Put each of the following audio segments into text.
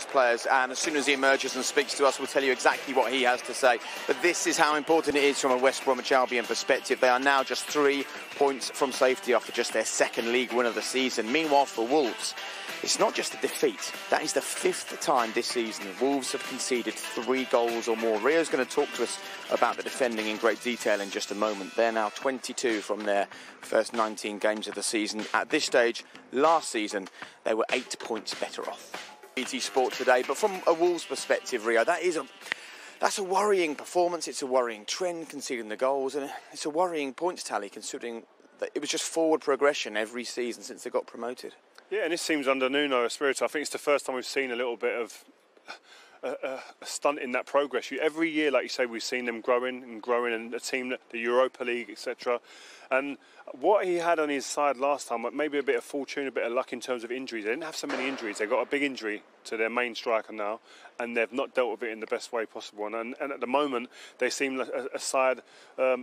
players, and as soon as he emerges and speaks to us, we'll tell you exactly what he has to say. But this is how important it is from a West Bromwich Albion perspective. They are now just 3 points from safety after just their second league win of the season. Meanwhile, for Wolves, it's not just a defeat. That is the 5th time this season Wolves have conceded 3 goals or more. Rio's going to talk to us about the defending in great detail in just a moment. They're now 22 from their first 19 games of the season. At this stage, last season, they were 8 points better off. BT Sport today, but from a Wolves perspective, Rio, that's a worrying performance. It's a worrying trend, conceding the goals, and it's a worrying points tally considering that it was just forward progression every season since they got promoted. Yeah, and this seems under Nuno Espirito. I think it's the first time we've seen a little bit of a stunt in that progress. Every year, like you say, we've seen them growing and growing, and a team, the Europa League, etc. And what he had on his side last time, maybe a bit of fortune, a bit of luck in terms of injuries. They didn't have so many injuries. They got a big injury to their main striker now, and they've not dealt with it in the best way possible. And at the moment, they seem like a side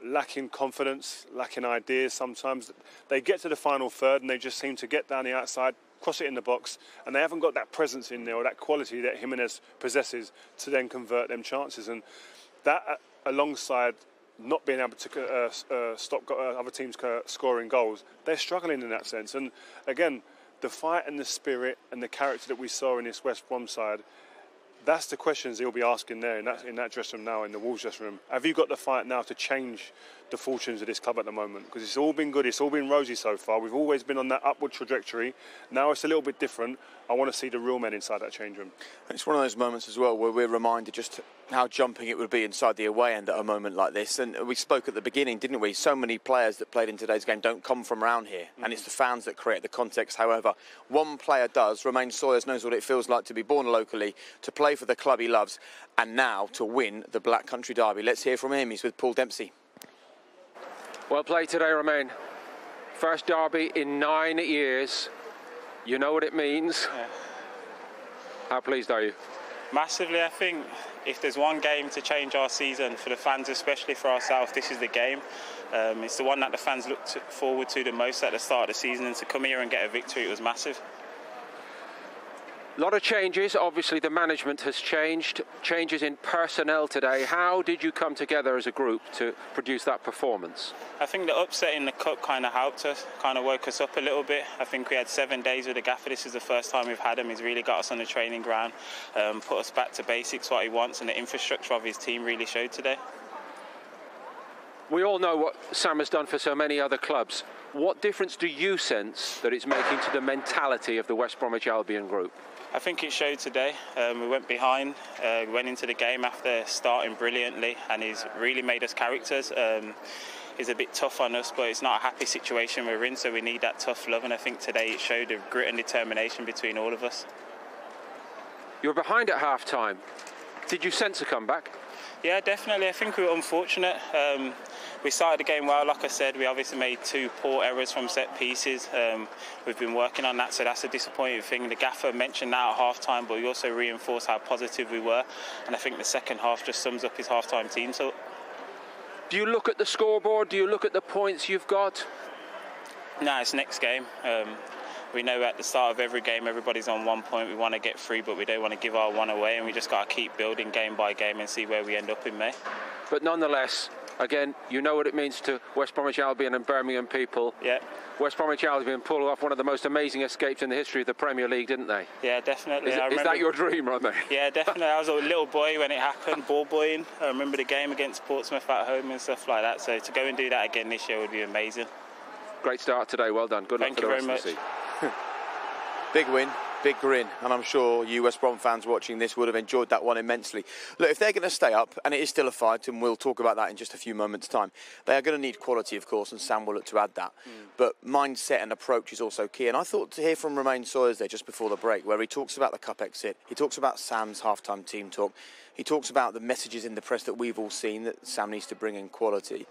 lacking confidence, lacking ideas sometimes. They get to the final third, and they just seem to get down the outside, cross it in the box, and they haven't got that presence in there or that quality that Jimenez possesses to then convert them chances. And that, alongside not being able to stop other teams scoring goals, they're struggling in that sense. And again, the fight and the spirit and the character that we saw in this West Brom side, that's the questions he'll be asking there in that dressing room now, in the Wolves dressing room. Have you got the fight now to change the fortunes of this club at the moment? Because it's all been good, it's all been rosy so far. We've always been on that upward trajectory. Now it's a little bit different. I want to see the real men inside that change room. It's one of those moments as well where we're reminded just how jumping it would be inside the away end at a moment like this. And we spoke at the beginning, didn't we? So many players that played in today's game don't come from around here. And it's the fans that create the context. However, one player does. Romain Sawyers knows what it feels like to be born locally, to play for the club he loves, and now to win the Black Country Derby. Let's hear from him. He's with Paul Dempsey. Well played today, Romain. First derby in 9 years. You know what it means. Yeah. How pleased are you? Massively. I think if there's one game to change our season, for the fans, especially for ourselves, this is the game. It's the one that the fans looked forward to the most at the start of the season, and to come here and get a victory, it was massive. A lot of changes. Obviously, the management has changed. Changes in personnel today. How did you come together as a group to produce that performance? I think the upset in the cup kind of helped us, kind of woke us up a little bit. I think we had 7 days with the gaffer. This is the first time we've had him. He's really got us on the training ground, put us back to basics, what he wants, and the infrastructure of his team really showed today. We all know what Sam has done for so many other clubs. What difference do you sense that it's making to the mentality of the West Bromwich Albion group? I think it showed today. We went behind, went into the game after starting brilliantly, and he's really made us characters. He's a bit tough on us, but it's not a happy situation we're in, so we need that tough love, and I think today it showed a grit and determination between all of us. You were behind at half-time. Did you sense a comeback? Yeah, definitely. I think we were unfortunate. We started the game well, like I said. We obviously made 2 poor errors from set pieces. We've been working on that, so that's a disappointing thing. The gaffer mentioned that at half-time, but he also reinforced how positive we were. And I think the second half just sums up his half-time team. So, do you look at the scoreboard? Do you look at the points you've got? No, it's next game. We know at the start of every game everybody's on 1 point. We want to get 3, but we don't want to give our 1 away, and we just got to keep building game by game and see where we end up in May. But nonetheless, again, you know what it means to West Bromwich Albion and Birmingham people. Yeah. West Bromwich Albion pulled off one of the most amazing escapes in the history of the Premier League, didn't they? Yeah, definitely. Is that your dream, Romain? Yeah, definitely. I was a little boy when it happened, ball boying. I remember the game against Portsmouth at home and stuff like that. So to go and do that again this year would be amazing. Great start today. Well done. Good luck for the rest of the season. Big win, big grin, and I'm sure you West Brom fans watching this would have enjoyed that one immensely. Look, if they're going to stay up, and it is still a fight, and we'll talk about that in just a few moments' time, they are going to need quality, of course, and Sam will look to add that. But mindset and approach is also key. And I thought to hear from Romain Sawyers there just before the break, where he talks about the cup exit, he talks about Sam's half-time team talk, he talks about the messages in the press that we've all seen that Sam needs to bring in quality.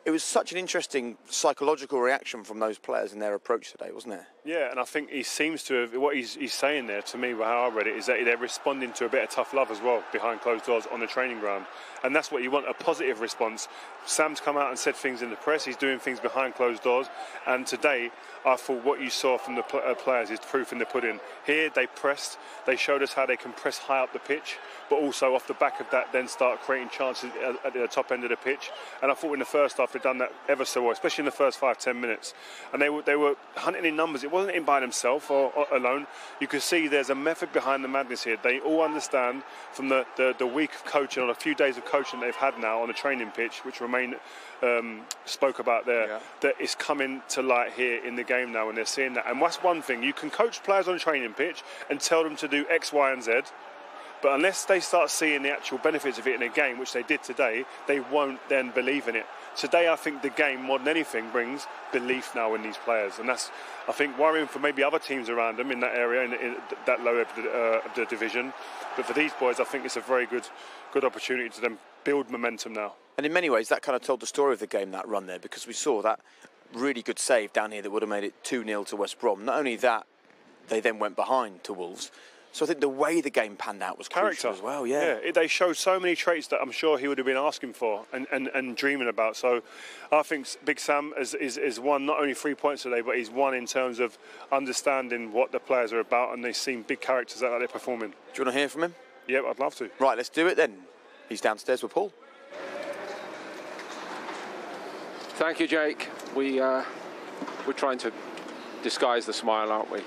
It was such an interesting psychological reaction from those players in their approach today, wasn't it? Yeah, and I think he seems to have, what he's saying there to me, how I read it, is that they're responding to a bit of tough love as well behind closed doors on the training ground. And that's what you want, a positive response. Sam's come out and said things in the press, he's doing things behind closed doors. And today, I thought what you saw from the players is proof in the pudding. Here they pressed, they showed us how they can press high up the pitch, but also off the back of that then start creating chances at the top end of the pitch. And I thought in the first half they'd done that ever so well, especially in the first 5-10 minutes. And they were hunting in numbers. It wasn't in by themselves or alone. You could see there's a method behind the madness here. They all understand from the week of coaching, or a few days of coaching they've had now on the training pitch, which Romain spoke about there, that it's coming to light here in the game now, and they're seeing that. And that's one thing. You can coach players on a training pitch and tell them to do X, Y and Z, but unless they start seeing the actual benefits of it in a game, which they did today, they won't then believe in it. Today, I think the game, more than anything, brings belief now in these players. And that's, I think, worrying for maybe other teams around them in that area, in that low of the division. But for these boys, I think it's a very good opportunity to them build momentum now. And in many ways, that kind of told the story of the game, that run there, because we saw that really good save down here that would have made it 2-0 to West Brom. Not only that, they then went behind to Wolves. So I think the way the game panned out was crucial as well. Yeah, they showed so many traits that I'm sure he would have been asking for and dreaming about. So I think Big Sam is won not only 3 points today, but he's won in terms of understanding what the players are about, and they've seen big characters that they're performing. Do you want to hear from him? Yeah, I'd love to. Right, let's do it then. He's downstairs with Paul. Thank you, Jake. We're trying to disguise the smile, aren't we?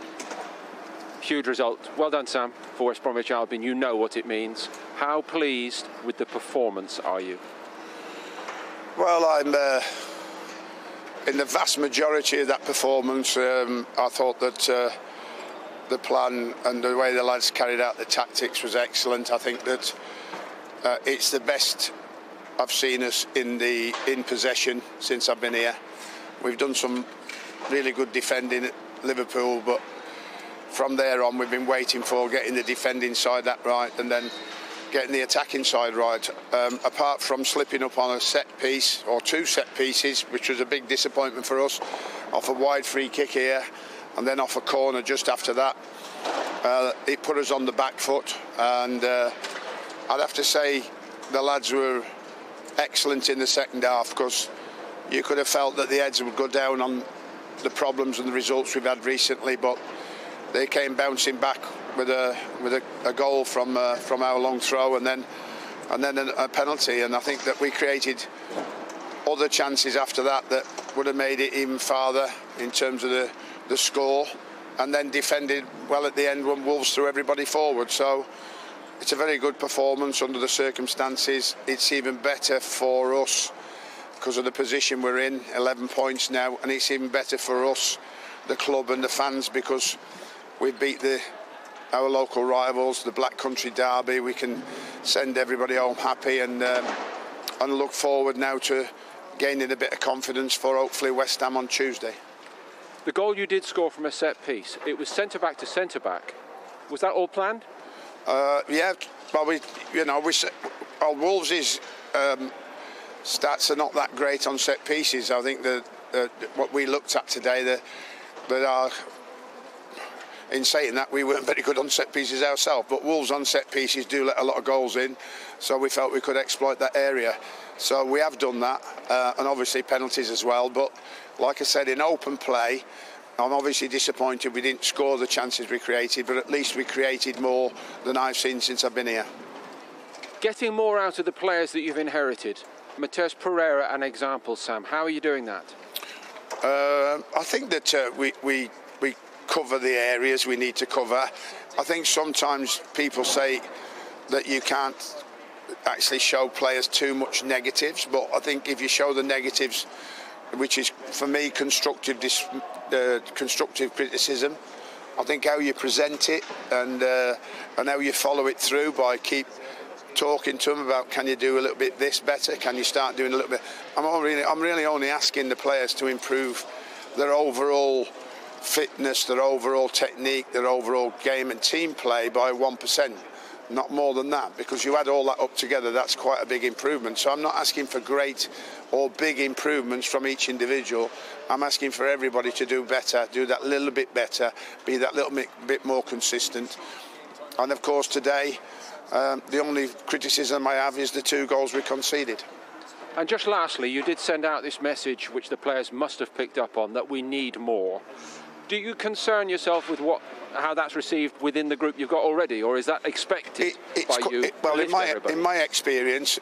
Huge result. Well done, Sam, for West Bromwich Albion. You know what it means. How pleased with the performance are you? Well, I'm in the vast majority of that performance. I thought that the plan and the way the lads carried out the tactics was excellent. I think that it's the best I've seen us in possession since I've been here. We've done some really good defending at Liverpool, but from there on we've been waiting for getting the defending side that right and then getting the attacking side right. Apart from slipping up on a set piece or 2 set pieces, which was a big disappointment for us, off a wide free kick here and then off a corner just after that, it put us on the back foot. And I'd have to say the lads were excellent in the second half, because you could have felt that the heads would go down on the problems and the results we've had recently, but they came bouncing back with a goal from our long throw and then a penalty. And I think that we created other chances after that would have made it even farther in terms of the score, and then defended well at the end when Wolves threw everybody forward. So it's a very good performance under the circumstances. It's even better for us because of the position we're in, 11 points now, and it's even better for us, the club and the fans, because we beat our local rivals, the Black Country Derby. We can send everybody home happy and look forward now to gaining a bit of confidence for hopefully West Ham on Tuesday. The goal you did score from a set piece, it was centre back to centre back. Was that all planned? Yeah, well, Wolves' stats are not that great on set pieces. I think that what we looked at today, in saying that, we weren't very good on set pieces ourselves, but Wolves on set pieces do let a lot of goals in, so we felt we could exploit that area. So we have done that, and obviously penalties as well. But like I said, in open play, I'm obviously disappointed we didn't score the chances we created, but at least we created more than I've seen since I've been here. Getting more out of the players that you've inherited. Mateus Pereira, an example, Sam. How are you doing that? I think that we cover the areas we need to cover. I think sometimes people say that you can't actually show players too much negatives, but I think if you show the negatives, which is for me constructive criticism, I think how you present it and how you follow it through by keep talking to them about, can you do a little bit this better, can you start doing a little bit. I'm really only asking the players to improve their overall fitness, their overall technique, their overall game and team play by 1%, not more than that, because you add all that up together, that's quite a big improvement. So I'm not asking for great or big improvements from each individual. I'm asking for everybody to do better, do that little bit better, be that little bit more consistent. And of course today, the only criticism I have is the 2 goals we conceded. And just lastly, you did send out this message, which the players must have picked up on, that we need more. Do you concern yourself with how that's received within the group you've got already, or is that expected by you? Well, in my experience,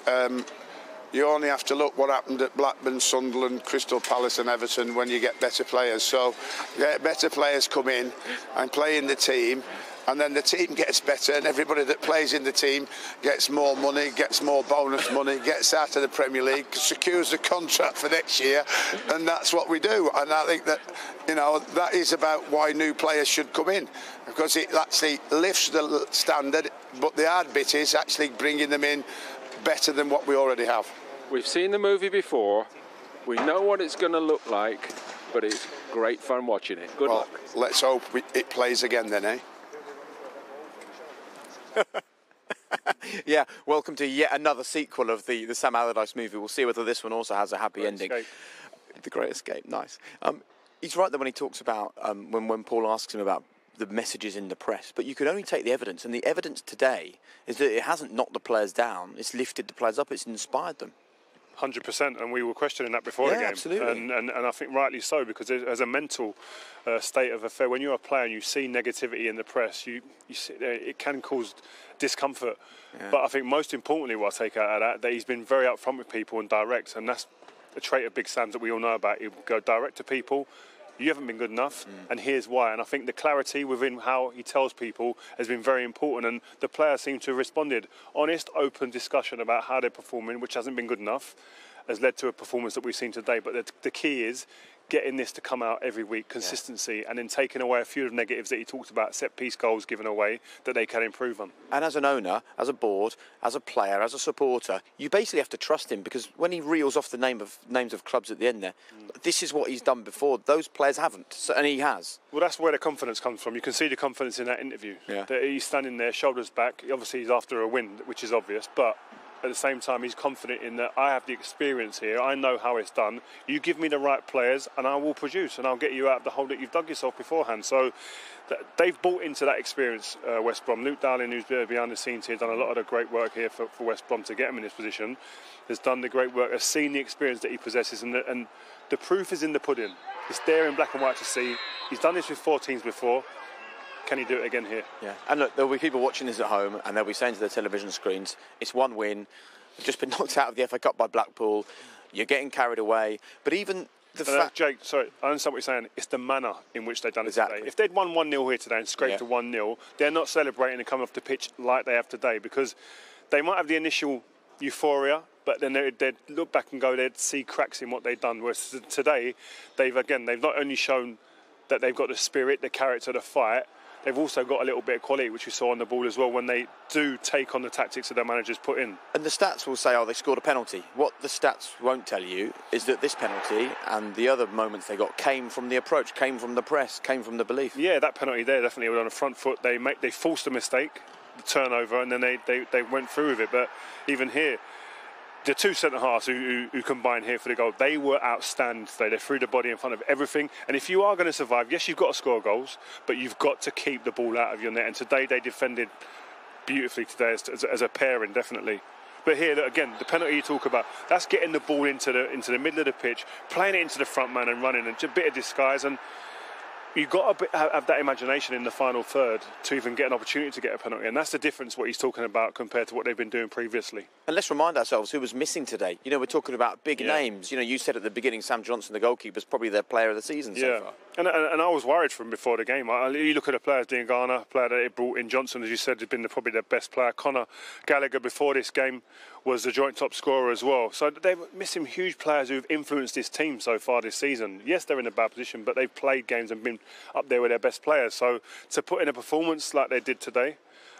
you only have to look what happened at Blackburn, Sunderland, Crystal Palace and Everton when you get better players. So better players come in and play in the team, and then the team gets better, and everybody that plays in the team gets more money, gets more bonus money, gets out of the Premier League, secures the contract for next year, and that's what we do. And I think that, you know, that is about why new players should come in, because it actually lifts the standard, but the hard bit is actually bringing them in better than what we already have. We've seen the movie before, we know what it's going to look like, but it's great fun watching it. Good luck. Let's hope it plays again then, eh? Yeah, welcome to yet another sequel of the Sam Allardyce movie. We'll see whether this one also has a happy ending. Escape. The Great Escape, nice. He's right that when he talks about, when Paul asks him about the messages in the press, but you could only take the evidence, and the evidence today is that it hasn't knocked the players down, it's lifted the players up, it's inspired them. 100%, and we were questioning that before the game. Absolutely. And I think rightly so, because as a mental state of affair, when you're a player and you see negativity in the press, you sit there, it can cause discomfort. Yeah. But I think most importantly, what I take out of that he's been very upfront with people and direct, and that's a trait of Big Sam's that we all know about. He'll go direct to people. You haven't been good enough, and here's why. And I think the clarity within how he tells people has been very important, and the players seem to have responded. Honest, open discussion about how they're performing, which hasn't been good enough, has led to a performance that we've seen today. But the key is getting this to come out every week, consistency, and then taking away a few of the negatives that he talked about, set-piece goals given away, that they can improve on. And as an owner, as a board, as a player, as a supporter, you basically have to trust him, because when he reels off the names of clubs at the end there, this is what he's done before. Those players haven't, and he has. Well, that's where the confidence comes from. You can see the confidence in that interview. Yeah. That he's standing there, shoulders back. Obviously, he's after a win, which is obvious, but at the same time, he's confident in that I have the experience here. I know how it's done. You give me the right players and I will produce, and I'll get you out of the hole that you've dug yourself beforehand. So they've bought into that experience, West Brom. Luke Darling, who's behind the scenes here, done a lot of the great work here for West Brom to get him in this position, has done the great work, has seen the experience that he possesses, and the proof is in the pudding. It's there in black and white to see. He's done this with 4 teams before. Can he do it again here? Yeah. And look, there'll be people watching this at home, and they'll be saying to their television screens, it's one win, we've just been knocked out of the FA Cup by Blackpool, you're getting carried away. But even the fact... Jake, sorry, I understand what you're saying. It's the manner in which they've done it today. If they'd won 1-0 here today and scraped to 1-0, they're not celebrating and coming off the pitch like they have today, because they might have the initial euphoria, but then they'd look back and go, they'd see cracks in what they've done. Whereas today, they've not only shown that they've got the spirit, the character, the fight, they've also got a little bit of quality, which we saw on the ball as well, when they do take on the tactics that their managers put in. And the stats will say, oh, they scored a penalty. What the stats won't tell you is that this penalty and the other moments they got came from the approach, came from the press, came from the belief. Yeah, that penalty there definitely was on the front foot. They forced a mistake, the turnover, and then they went through with it. But even here, the 2 centre-halves who combined here for the goal, they were outstanding today. They threw the body in front of everything. And if you are going to survive, yes, you've got to score goals, but you've got to keep the ball out of your net. And today they defended beautifully today as a pairing, definitely. But here, again, the penalty you talk about, that's getting the ball into the middle of the pitch, playing it into the front man and running, and just a bit of disguise. And you've got to have that imagination in the final third to even get an opportunity to get a penalty. And that's the difference, what he's talking about, compared to what they've been doing previously. And let's remind ourselves who was missing today. You know, we're talking about big names. You know, you said at the beginning, Sam Johnson, the goalkeeper, is probably their player of the season so far. And I was worried for him before the game. You look at the players, Dean Garner, player that they brought in, Johnson, as you said, has been probably their best player. Conor Gallagher, before this game, was the joint top scorer as well. So they're missing huge players who've influenced this team so far this season. Yes, they're in a bad position, but they've played games and been up there with their best players. So to put in a performance like they did today,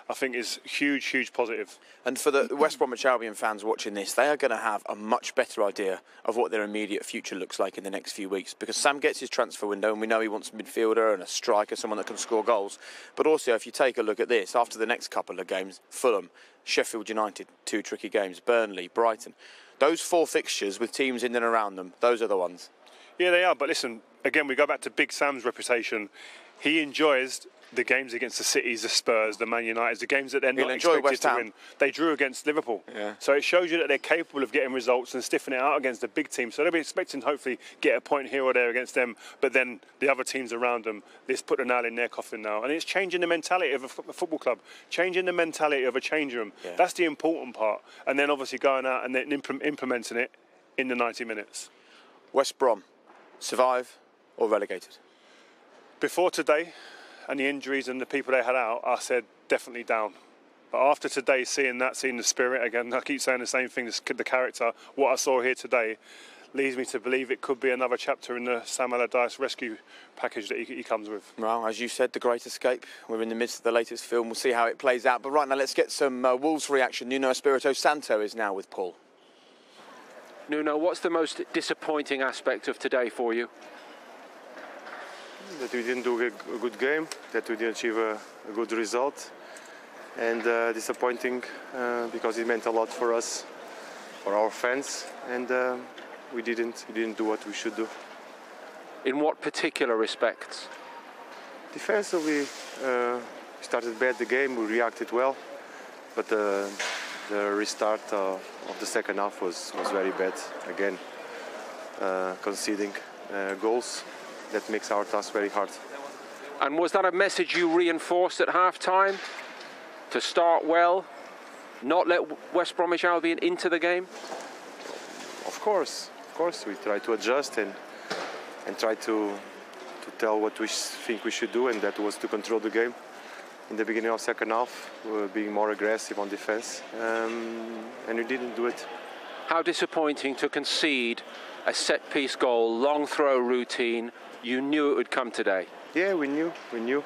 I think is huge, huge positive. And for the West Bromwich Albion fans watching this, they are going to have a much better idea of what their immediate future looks like in the next few weeks, because Sam gets his transfer window, and we know he wants a midfielder and a striker, someone that can score goals. But also, if you take a look at this, after the next couple of games, Fulham, Sheffield United, 2 tricky games, Burnley, Brighton, those 4 fixtures with teams in and around them, those are the ones. Yeah, they are. But listen, again, we go back to Big Sam's reputation. He enjoys the games against the Cities, the Spurs, the Man Uniteds, the games that they're not enjoy expected West to Ham. win. They drew against Liverpool. Yeah. So it shows you that they're capable of getting results and stiffing it out against the big teams. So they'll be expecting hopefully get a point here or there against them, but then the other teams around them, let's put the nail in their coffin now. And it's changing the mentality of a football club, changing the mentality of a change room. Yeah. That's the important part. And then obviously going out and then implementing it in the 90 minutes. West Brom, survive or relegated? Before today, and the injuries and the people they had out, I said definitely down. But after today, seeing the spirit again, I keep saying the same thing, the character, what I saw here today leads me to believe it could be another chapter in the Sam Allardyce rescue package that he comes with. Well, as you said, the great escape. We're in the midst of the latest film. We'll see how it plays out. But right now, let's get some Wolves reaction. Nuno Espirito Santo is now with Paul. Nuno, what's the most disappointing aspect of today for you? That we didn't do a good game, that we didn't achieve a good result, and disappointing because it meant a lot for us, for our fans, and we didn't do what we should do. In what particular respects? Defensively, we started bad the game, we reacted well, but the restart of the second half was very bad again, conceding goals. That makes our task very hard. And was that a message you reinforced at half-time? To start well, not let West Bromwich Albion into the game? Of course, we try to adjust and try to tell what we think we should do, and that was to control the game. In the beginning of second half, we were being more aggressive on defense, and we didn't do it. How disappointing to concede a set-piece goal, long throw routine. You knew it would come today. Yeah, we knew. We knew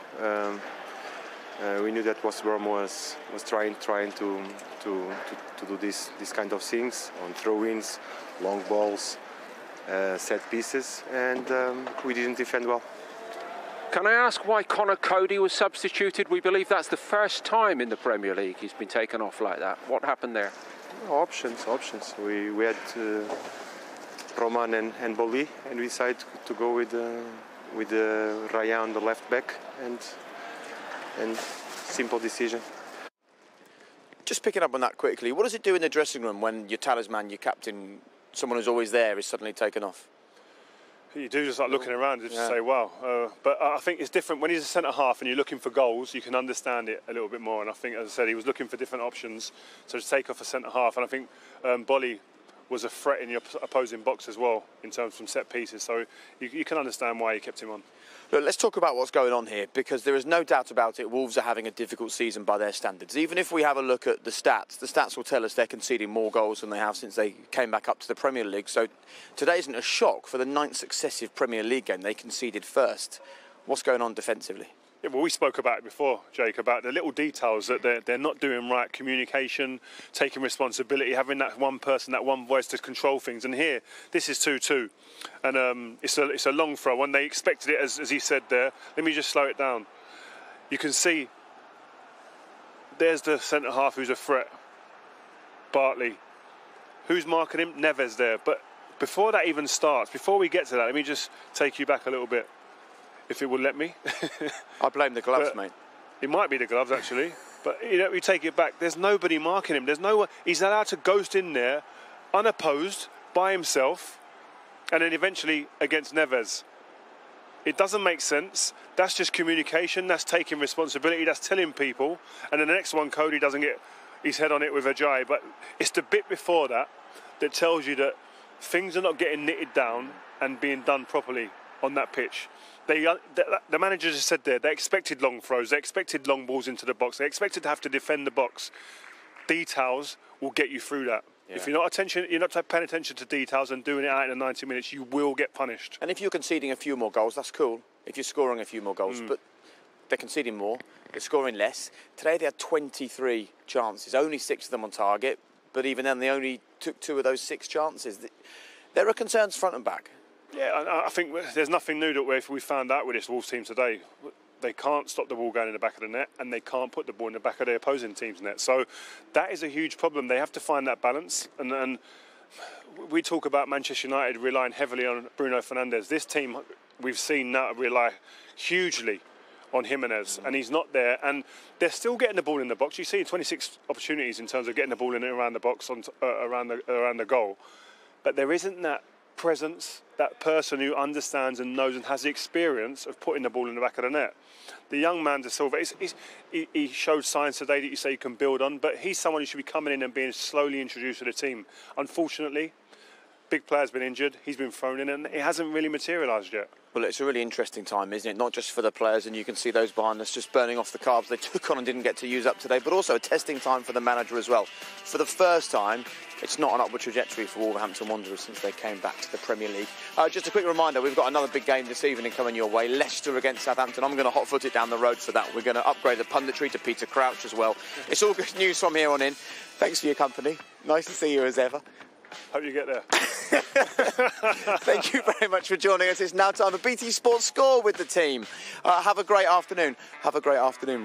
that West Brom was trying to do this kind of things on throw-ins, long balls, set pieces, and we didn't defend well. Can I ask why Conor Cody was substituted? We believe that's the first time in the Premier League he's been taken off like that. What happened there? Options. We had Roman and Boli, and we decided to go with Raya on the left back, and simple decision. Just picking up on that quickly, what does it do in the dressing room when your talisman, your captain, someone who's always there, is suddenly taken off? You do just like looking around and just say, wow. But I think it's different. When he's a centre-half and you're looking for goals, you can understand it a little bit more. And I think, as I said, he was looking for different options. So to take off a centre-half, and I think Bolly was a threat in the opposing box as well, in terms from set pieces. So you can understand why he kept him on. Look, let's talk about what's going on here, because there is no doubt about it, Wolves are having a difficult season by their standards. Even if we have a look at the stats will tell us they're conceding more goals than they have since they came back up to the Premier League. So today isn't a shock. For the 9th successive Premier League game, they conceded first. What's going on defensively? Yeah, well, we spoke about it before, Jake, about the little details that they're not doing right. Communication, taking responsibility, having that one person, that one voice to control things. And here, this is 2-2. And it's a long throw. When they expected it, as he said there, let me just slow it down. You can see there's the centre-half who's a threat, Bartley. Who's marking him? Neves there. But before that even starts, before we get to that, let me just take you back a little bit, if it will let me. I blame the gloves, mate. It might be the gloves, actually. But, you know, you take it back, there's nobody marking him. There's no one. He's allowed to ghost in there, unopposed, by himself, and then eventually against Neves. It doesn't make sense. That's just communication. That's taking responsibility. That's telling people. And then the next one, Cody doesn't get his head on it with Ajay. But it's the bit before that that tells you that things are not getting knitted down and being done properly on that pitch. The manager just said there, they expected long throws, they expected long balls into the box, they expected to have to defend the box. Details will get you through that. Yeah. If you're not paying attention to details and doing it out in the 90 minutes, you will get punished. And if you're conceding a few more goals, that's cool. If you're scoring a few more goals, but they're conceding more, they're scoring less. Today they had 23 chances, only 6 of them on target, but even then they only took 2 of those 6 chances. There are concerns front and back. Yeah, I think there's nothing new that we found out with this Wolves team today. They can't stop the ball going in the back of the net, and they can't put the ball in the back of their opposing team's net. So that is a huge problem. They have to find that balance. And we talk about Manchester United relying heavily on Bruno Fernandes. This team, we've seen now rely hugely on Jimenez, and he's not there, and they're still getting the ball in the box. You see 26 opportunities in terms of getting the ball in and around the box, around the goal, but there isn't that presence, that person who understands and knows and has the experience of putting the ball in the back of the net. The young man, De Silva, he showed signs today that you say you can build on, but he's someone who should be coming in and being slowly introduced to the team. Unfortunately, big player's been injured, he's been thrown in, and it hasn't really materialised yet. Well, it's a really interesting time, isn't it? Not just for the players, and you can see those behind us just burning off the carbs they took on and didn't get to use up today, but also a testing time for the manager as well. For the first time, it's not an upward trajectory for Wolverhampton Wanderers since they came back to the Premier League. Just a quick reminder, we've got another big game this evening coming your way, Leicester against Southampton. I'm going to hot-foot it down the road for that. We're going to upgrade the punditry to Peter Crouch as well. It's all good news from here on in. Thanks for your company. Nice to see you as ever. Hope you get there. Thank you very much for joining us. It's now time for BT Sports Score with the team. Have a great afternoon. Have a great afternoon.